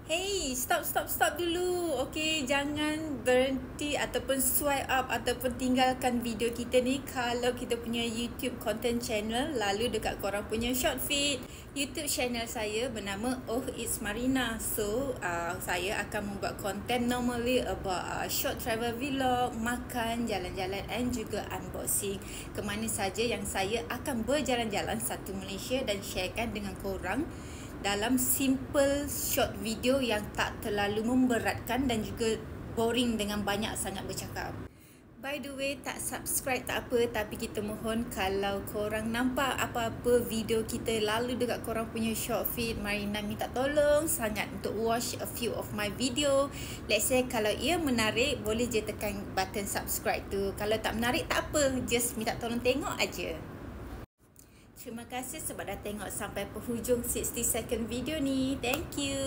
Hey, stop dulu. Okay, jangan berhenti ataupun swipe up ataupun tinggalkan video kita ni kalau kita punya YouTube content channel lalu dekat korang punya short feed. YouTube channel saya bernama Oh It's Marina. So, saya akan membuat content normally about short travel vlog, makan, jalan-jalan and juga unboxing. Kemana saja yang saya akan berjalan-jalan satu Malaysia dan sharekan dengan korang dalam simple short video yang tak terlalu memberatkan dan juga boring dengan banyak sangat bercakap. By the way, tak subscribe tak apa, tapi kita mohon kalau korang nampak apa-apa video kita lalu dekat korang punya short feed, Marina minta tolong sangat untuk watch a few of my video. Let's say kalau ia menarik, boleh je tekan button subscribe tu. Kalau tak menarik tak apa, just minta tolong tengok aja. Terima kasih sebab dah tengok sampai penghujung 60 second video ni. Thank you.